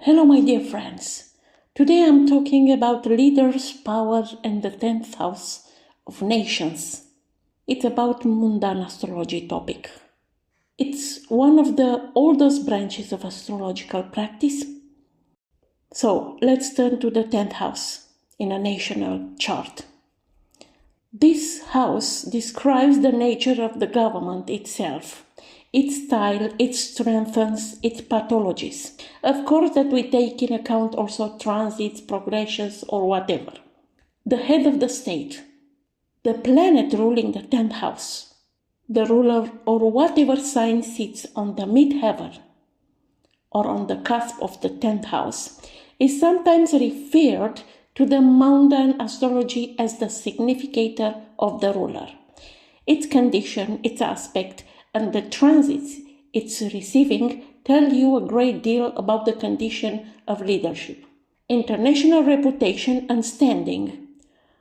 Hello, my dear friends. Today I'm talking about leaders, power, and the 10th house of nations. It's about mundane astrology topic. It's one of the oldest branches of astrological practice. So let's turn to the 10th house in a national chart. This house describes the nature of the government itself, its style, its strengths, its pathologies. Of course that we take in account also transits, progressions, or whatever. The head of the state, the planet ruling the 10th house, the ruler or whatever sign sits on the midheaven or on the cusp of the 10th house, is sometimes referred to the mundane astrology as the significator of the ruler. Its condition, its aspect, and the transits it's receiving tell you a great deal about the condition of leadership. International reputation and standing.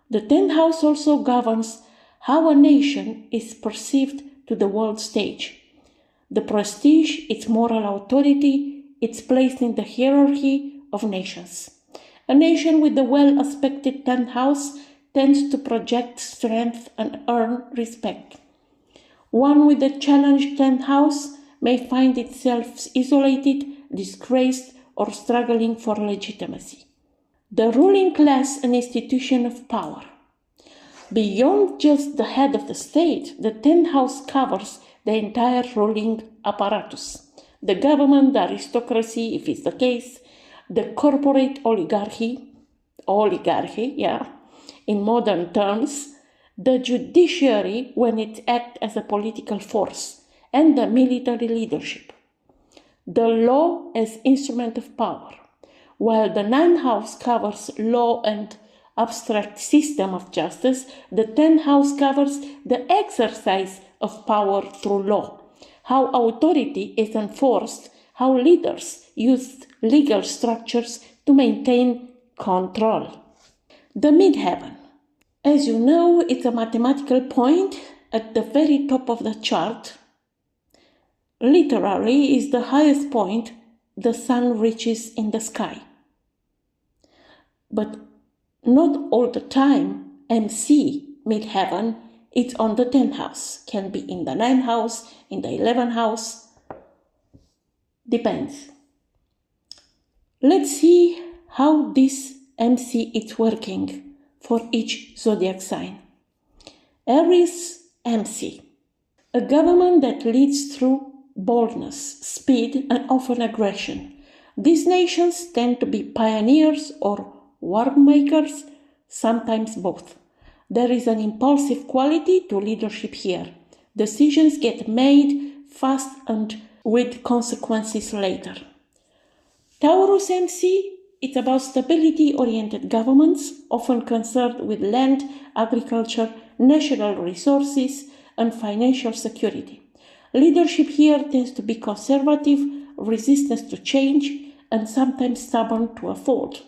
The 10th house also governs how a nation is perceived to the world stage. The prestige, its moral authority, its place in the hierarchy of nations. A nation with the well-aspected 10th house tends to project strength and earn respect. One with the challenged 10th house may find itself isolated, disgraced, or struggling for legitimacy. The ruling class, an institution of power. Beyond just the head of the state, the 10th house covers the entire ruling apparatus. The government, the aristocracy, if it's the case, the corporate oligarchy, in modern terms, the judiciary when it acts as a political force, and the military leadership. The law as instrument of power. While the 9th house covers law and abstract system of justice, the 10th house covers the exercise of power through law, how authority is enforced, how leaders use legal structures to maintain control. The midheaven. As you know, it's a mathematical point at the very top of the chart. Literally is the highest point the sun reaches in the sky. But not all the time MC, midheaven, it's on the 10th house. Can be in the 9th house, in the 11th house. Depends. Let's see how this MC is working for each zodiac sign. Aries MC, a government that leads through boldness, speed, and often aggression. These nations tend to be pioneers or war makers, sometimes both. There is an impulsive quality to leadership here. Decisions get made fast and with consequences later. Taurus MC, it's about stability-oriented governments, often concerned with land, agriculture, natural resources, and financial security. Leadership here tends to be conservative, resistant to change, and sometimes stubborn to a fault.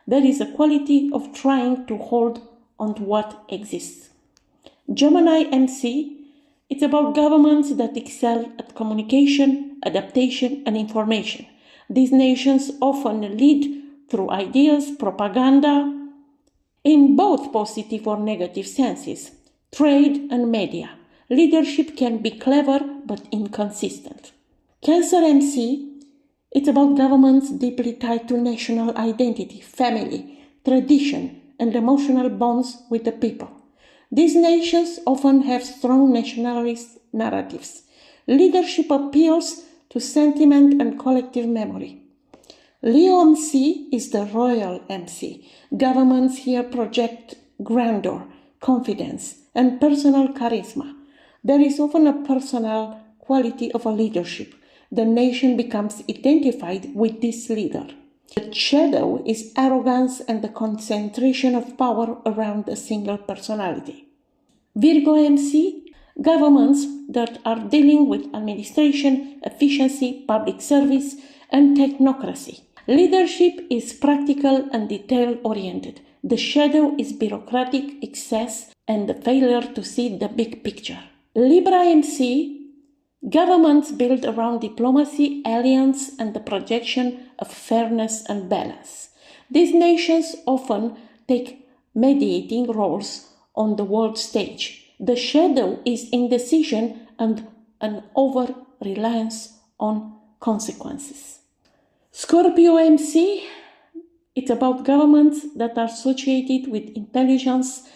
There is a quality of trying to hold on to what exists. Gemini MC, it's about governments that excel at communication, adaptation, and information. These nations often lead through ideas, propaganda, in both positive or negative senses, trade and media. Leadership can be clever but inconsistent. Cancer MC, it's about governments deeply tied to national identity, family, tradition, and emotional bonds with the people. These nations often have strong nationalist narratives. Leadership appeals to sentiment and collective memory. Leo MC is the royal MC. Governments here project grandeur, confidence, and personal charisma. There is often a personal quality of a leadership. The nation becomes identified with this leader. The shadow is arrogance and the concentration of power around a single personality. Virgo MC, governments that are dealing with administration, efficiency, public service, and technocracy. Leadership is practical and detail-oriented. The shadow is bureaucratic excess and the failure to see the big picture. Libra MC, Governments build around diplomacy, alliance, and the projection of fairness and balance. These nations often take mediating roles on the world stage. The shadow is indecision and an over-reliance on consequences. Scorpio MC, it's about governments that are associated with intelligence,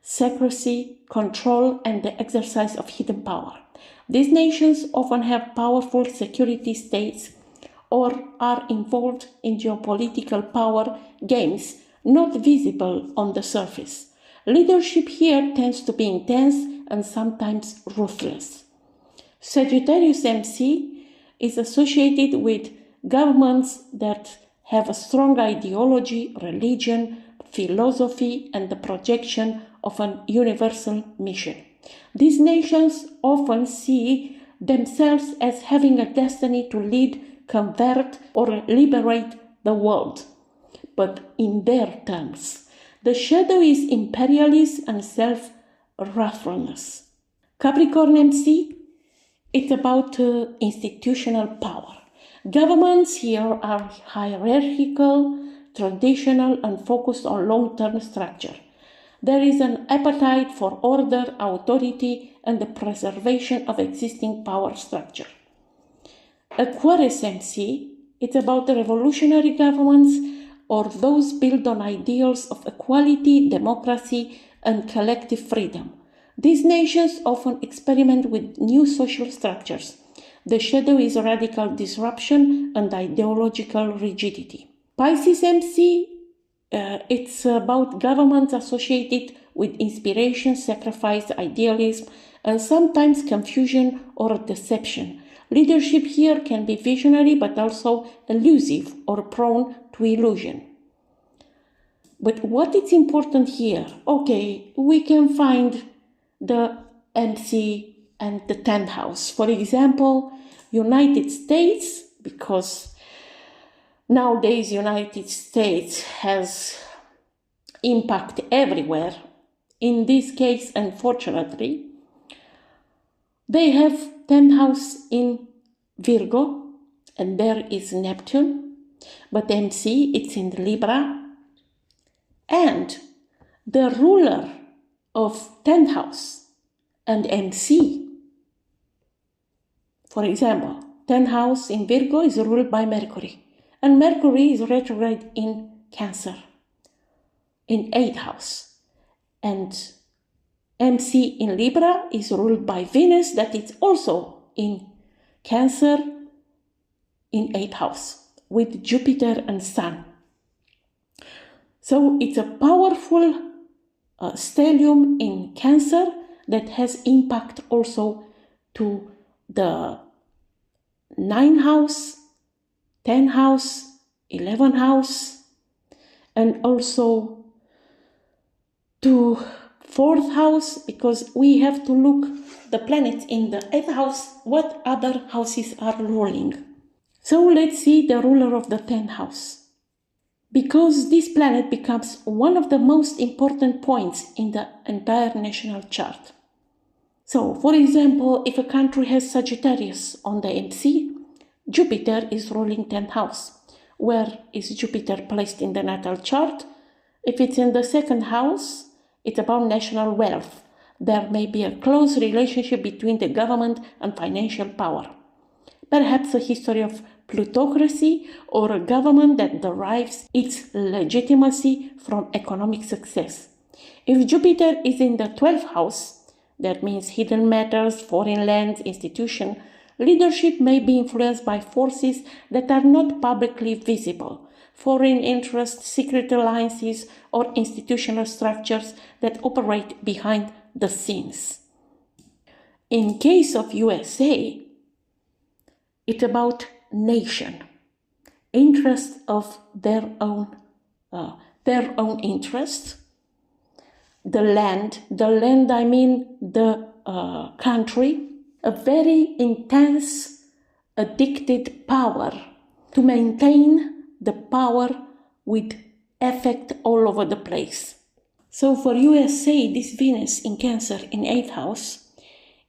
secrecy, control, and the exercise of hidden power. These nations often have powerful security states or are involved in geopolitical power games not visible on the surface. Leadership here tends to be intense and sometimes ruthless. Sagittarius MC is associated with governments that have a strong ideology, religion, philosophy, and the projection of an universal mission. These nations often see themselves as having a destiny to lead, convert, or liberate the world, but in their terms. The shadow is imperialism and self-wrathfulness. Capricorn MC, it's about institutional power. Governments here are hierarchical, traditional, and focused on long-term structure. There is an appetite for order, authority, and the preservation of existing power structure. Aquarius MC, it's about the revolutionary governments or those built on ideals of equality, democracy, and collective freedom. These nations often experiment with new social structures. The shadow is radical disruption and ideological rigidity. Pisces MC, it's about governments associated with inspiration, sacrifice, idealism, and sometimes confusion or deception. Leadership here can be visionary but also elusive or prone to illusion. But what is important here? Okay, we can find the MC and the 10th house. For example, United States, because nowadays United States has impact everywhere. In this case, unfortunately, they have 10th house in Virgo, and there is Neptune, but MC, it's in Libra, and the ruler of 10th house and MC, for example, 10th house in Virgo is ruled by Mercury, and Mercury is retrograde in Cancer, in 8th house, and MC in Libra is ruled by Venus, that is also in Cancer, in 8th house, with Jupiter and Sun. So it's a powerful stellium in Cancer that has impact also to the 9th house, 10th house, 11th house, and also to 4th house, because we have to look the planets in the 8th house, what other houses are ruling. So let's see the ruler of the 10th house, because this planet becomes one of the most important points in the entire national chart. So, for example, if a country has Sagittarius on the MC, Jupiter is ruling 10th house. Where is Jupiter placed in the natal chart? If it's in the 2nd house, it's about national wealth. There may be a close relationship between the government and financial power. Perhaps a history of plutocracy or a government that derives its legitimacy from economic success. If Jupiter is in the 12th house, that means hidden matters, foreign lands, institution, leadership may be influenced by forces that are not publicly visible, foreign interests, secret alliances, or institutional structures that operate behind the scenes. In case of USA, it's about nation, interest of their own interest. The land I mean the country, a very intense, addicted power to maintain the power with effect all over the place. So for USA, this Venus in Cancer in 8th house,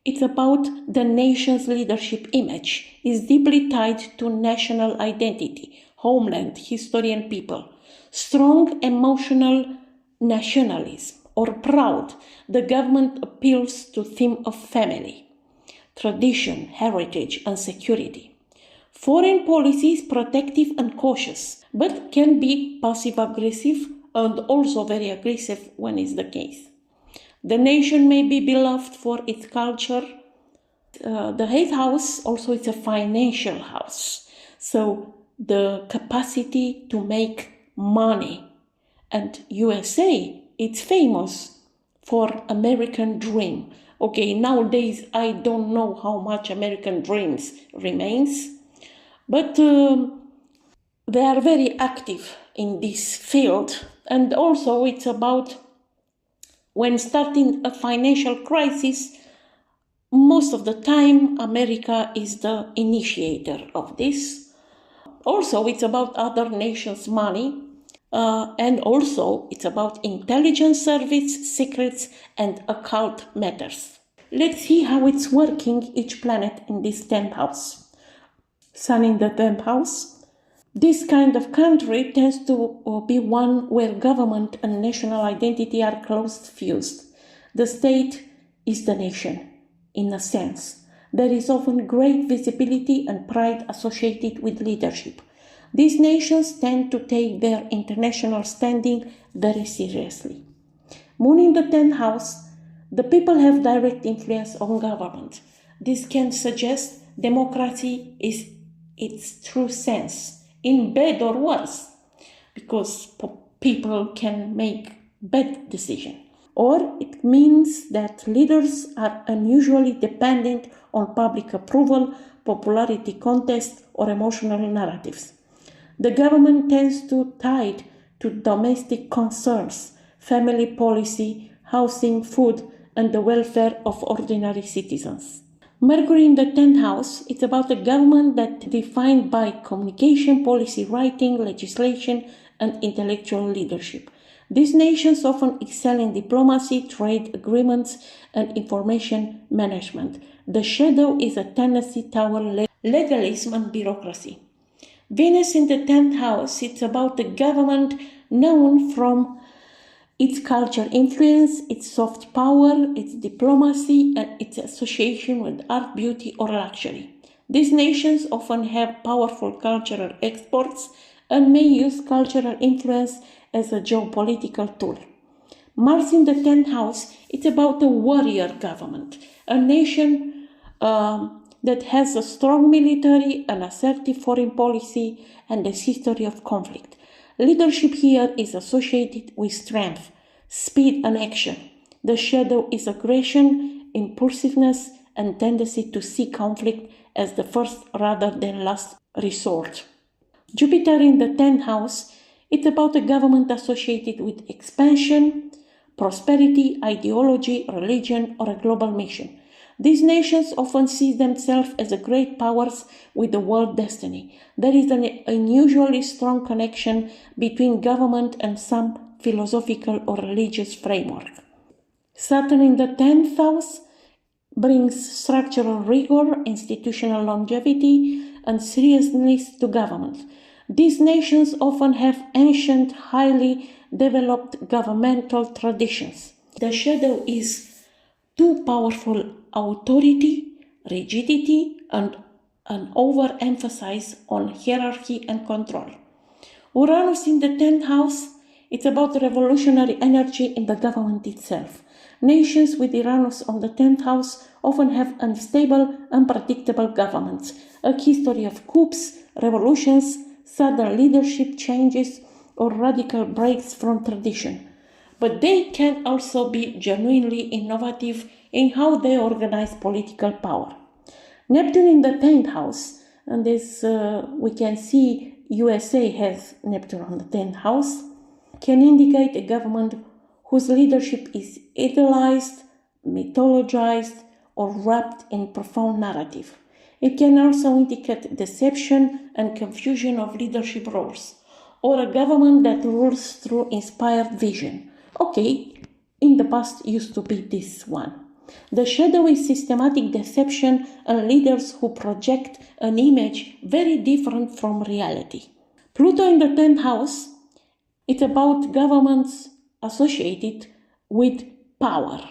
it's about the nation's leadership image. It's deeply tied to national identity, homeland, history, and people. Strong emotional nationalism or proud, the government appeals to theme of family, tradition, heritage, and security. Foreign policy is protective and cautious, but can be passive-aggressive and also very aggressive when it's the case. The nation may be beloved for its culture. The 8th house also is a financial house, so the capacity to make money. And USA, it's famous for American dream. Okay, nowadays I don't know how much American dreams remains, but they are very active in this field. And also it's about when starting a financial crisis, most of the time America is the initiator of this. Also it's about other nations' money, and also it's about intelligence service, secrets, and occult matters. Let's see how it's working each planet in this 10th house. Sun in the 10th house. This kind of country tends to be one where government and national identity are closely fused. The state is the nation, in a sense. There is often great visibility and pride associated with leadership. These nations tend to take their international standing very seriously. Moon in the 10th house, the people have direct influence on government. This can suggest democracy is its true sense, in bad or worse, because people can make bad decisions. Or it means that leaders are unusually dependent on public approval, popularity contests, or emotional narratives. The government tends to tie to domestic concerns, family policy, housing, food, and the welfare of ordinary citizens. Mercury in the 10th house, it's about a government that is defined by communication, policy writing, legislation, and intellectual leadership. These nations often excel in diplomacy, trade agreements, and information management. The shadow is a tendency toward legalism and bureaucracy. Venus in the 10th house, it's about a government known from its culture influence, its soft power, its diplomacy, and its association with art, beauty, or luxury. These nations often have powerful cultural exports and may use cultural influence as a geopolitical tool. Mars in the 10th house, it's about a warrior government, a nation that has a strong military, an assertive foreign policy, and a history of conflict. Leadership here is associated with strength, speed, and action. The shadow is aggression, impulsiveness, and tendency to see conflict as the first rather than last resort. Jupiter in the 10th house, it's about a government associated with expansion, prosperity, ideology, religion, or a global mission. These nations often see themselves as great powers with the world destiny. There is an unusually strong connection between government and some philosophical or religious framework. Saturn in the 10th house brings structural rigor, institutional longevity, and seriousness to government. These nations often have ancient, highly developed governmental traditions. The shadow is too powerful authority, rigidity, and an overemphasis on hierarchy and control. Uranus in the 10th house, it's about revolutionary energy in the government itself. Nations with Uranus on the 10th house often have unstable, unpredictable governments, a history of coups, revolutions, sudden leadership changes, or radical breaks from tradition. But they can also be genuinely innovative in how they organize political power. Neptune in the 10th house, and as we can see, USA has Neptune on the 10th house, can indicate a government whose leadership is idealized, mythologized, or wrapped in profound narrative. It can also indicate deception and confusion of leadership roles, or a government that rules through inspired vision. Okay, in the past used to be this one. The shadow is systematic deception and leaders who project an image very different from reality. Pluto in the 10th house, it's about governments associated with power,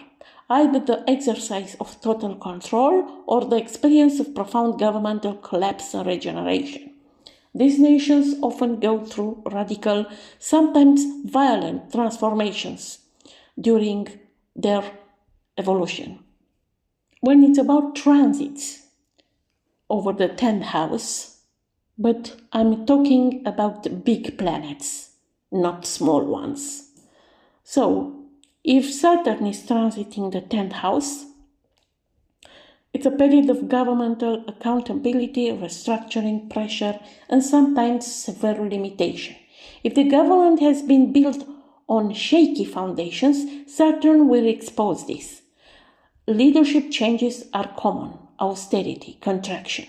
either the exercise of total control or the experience of profound governmental collapse and regeneration. These nations often go through radical, sometimes violent transformations during their evolution. When it's about transits over the 10th house, but I'm talking about big planets, not small ones. So, if Saturn is transiting the 10th house, it's a period of governmental accountability, restructuring, pressure, and sometimes severe limitation. If the government has been built on shaky foundations, Saturn will expose this. Leadership changes are common, austerity, contraction.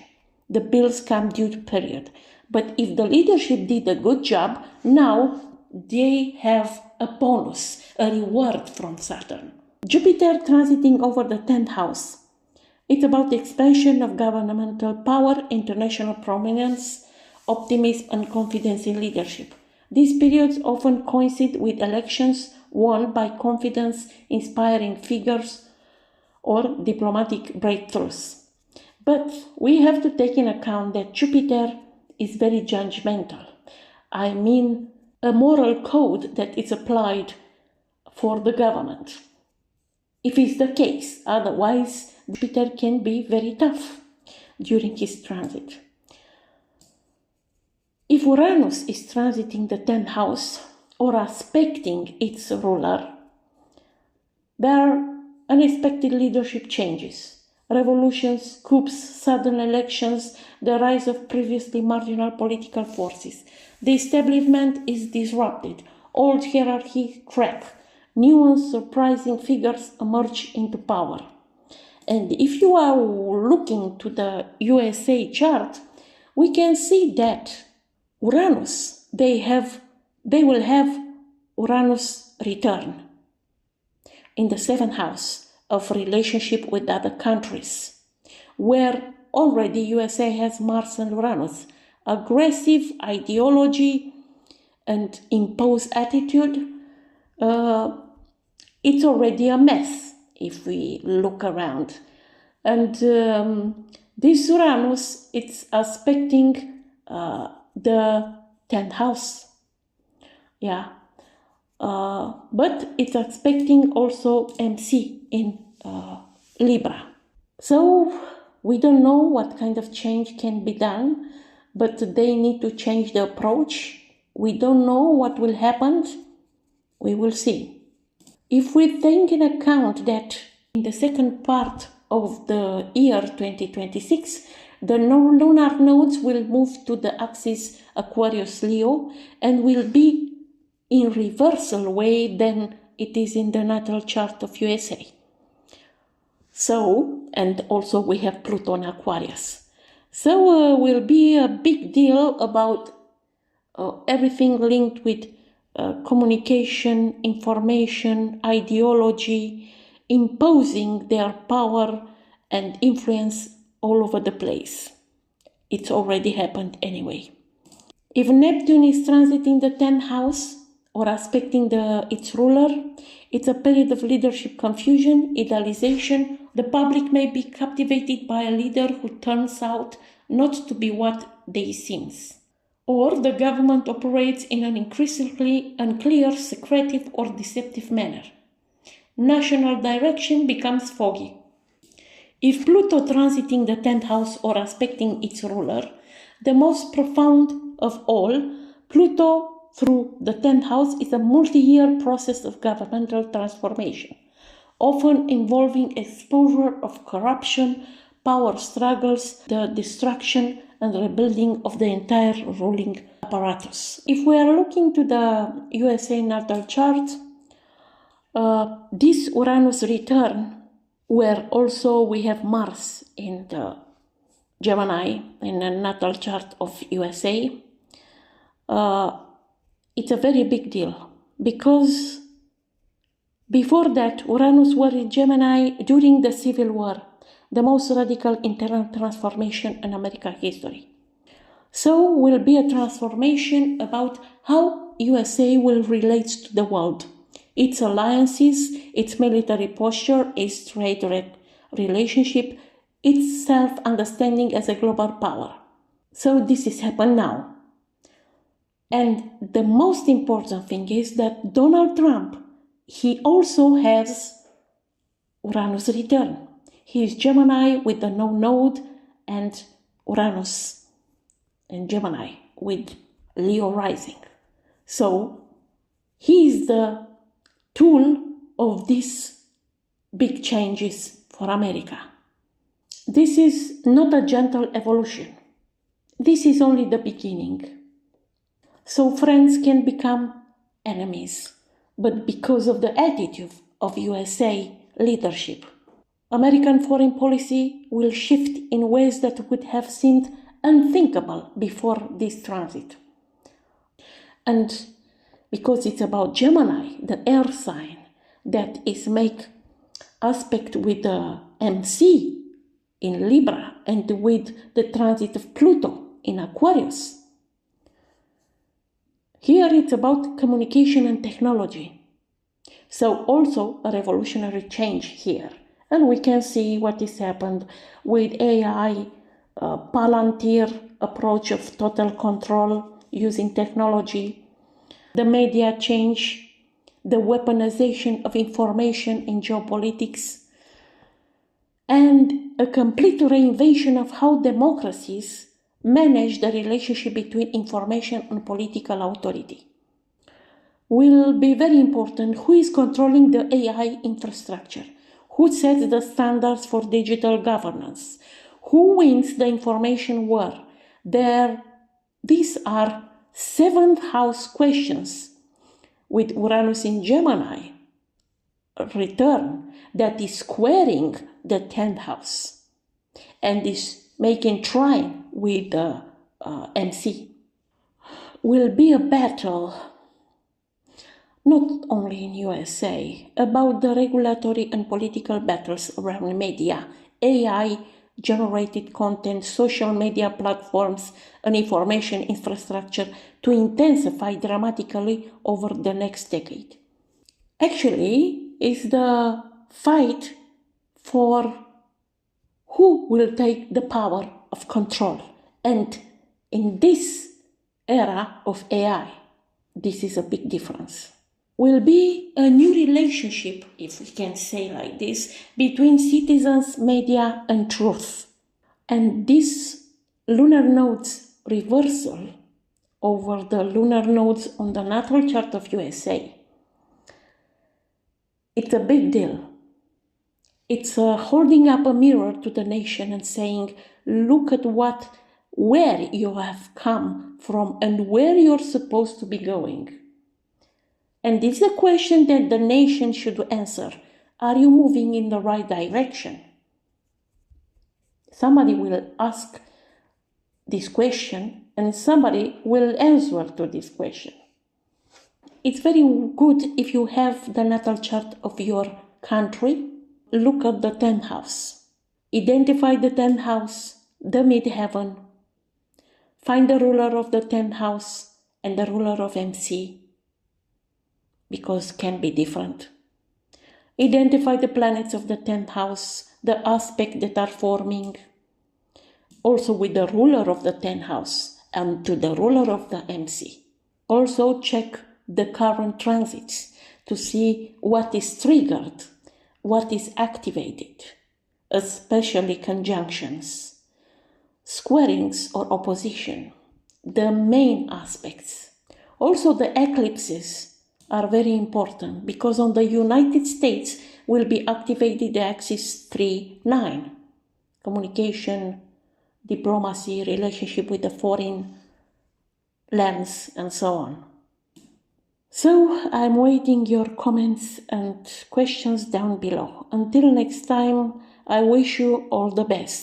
The bills come due period. But if the leadership did a good job, now they have a bonus, a reward from Saturn. Jupiter transiting over the 10th house. It's about the expansion of governmental power, international prominence, optimism, and confidence in leadership. These periods often coincide with elections won by confidence-inspiring figures or diplomatic breakthroughs. But we have to take in account that Jupiter is very judgmental. I mean, a moral code that is applied for the government. If it's the case, otherwise Jupiter can be very tough during his transit. If Uranus is transiting the 10th house or aspecting its ruler, there are unexpected leadership changes, revolutions, coups, sudden elections, the rise of previously marginal political forces. The establishment is disrupted, old hierarchies crack, new and surprising figures emerge into power. And if you are looking to the USA chart, we can see that Uranus, they will have Uranus return in the 7th house of relationship with other countries, where already USA has Mars and Uranus. Aggressive ideology and imposed attitude, it's already a mess if we look around. And this Uranus, it's aspecting the 10th house. Yeah. But it's expecting also MC in Libra. So we don't know what kind of change can be done, but they need to change the approach. We don't know what will happen. We will see. If we take in account that in the second part of the year 2026, the lunar nodes will move to the axis Aquarius-Leo and will be in reversal way than it is in the natal chart of USA. So, and also we have Pluto in Aquarius. So will be a big deal about everything linked with communication, information, ideology, imposing their power and influence all over the place. It's already happened anyway. If Neptune is transiting the 10th house or aspecting its ruler, it's a period of leadership confusion, idealization. The public may be captivated by a leader who turns out not to be what they seem. Or the government operates in an increasingly unclear, secretive or deceptive manner. National direction becomes foggy. If Pluto transiting the 10th house or aspecting its ruler, the most profound of all, Pluto through the 10th house is a multi-year process of governmental transformation, often involving exposure of corruption, power struggles, the destruction and rebuilding of the entire ruling apparatus. If we are looking to the USA natal chart, this Uranus return, where also we have Mars in the Gemini in the natal chart of USA, it's a very big deal because Before that, Uranus were in Gemini during the Civil War, the most radical internal transformation in American history. So will be a transformation about how USA will relate to the world, its alliances, its military posture, its trade relationship, its self-understanding as a global power. So this is happening now. And the most important thing is that Donald Trump, he also has Uranus return. He is Gemini with the no node and Uranus and Gemini with Leo rising. So he is the tool of these big changes for America. This is not a gentle evolution. This is only the beginning. So friends can become enemies, but because of the attitude of USA leadership, American foreign policy will shift in ways that would have seemed unthinkable before this transit. And because it's about Gemini, the air sign that is make aspect with the MC in Libra and with the transit of Pluto in Aquarius. Here it's about communication and technology. So also a revolutionary change here. And we can see what has happened with AI, Palantir approach of total control using technology, the media change, the weaponization of information in geopolitics, and a complete reinvention of how democracies manage the relationship between information and political authority. Will be very important who is controlling the AI infrastructure, who sets the standards for digital governance, who wins the information war. These are seventh house questions with Uranus in Gemini return that is squaring the 10th house and is making trine with the MC. Will be a battle not only in USA, about the regulatory and political battles around media, AI, generated content, social media platforms, and information infrastructure to intensify dramatically over the next decade. Actually, it's the fight for who will take the power of control. And in this era of AI, this is a big difference. Will be a new relationship, if we can say like this, between citizens, media, and truth. And this lunar nodes reversal over the lunar nodes on the natal chart of USA, it's a big deal. It's holding up a mirror to the nation and saying, look at where you have come from and where you're supposed to be going. And this is a question that the nation should answer. Are you moving in the right direction? Somebody will ask this question and somebody will answer to this question. It's very good if you have the natal chart of your country. Look at the 10th house. Identify the 10th house, the midheaven. Find the ruler of the 10th house and the ruler of MC, because can be different. Identify the planets of the 10th house, the aspects that are forming, also with the ruler of the 10th house and to the ruler of the MC. Also check the current transits to see what is triggered, what is activated, especially conjunctions, squarings or opposition, the main aspects. Also the eclipses are very important because on the United States will be activated the axis 3-9, communication, diplomacy, relationship with the foreign lands, and so on. So I'm waiting your comments and questions down below. Until next time, I wish you all the best.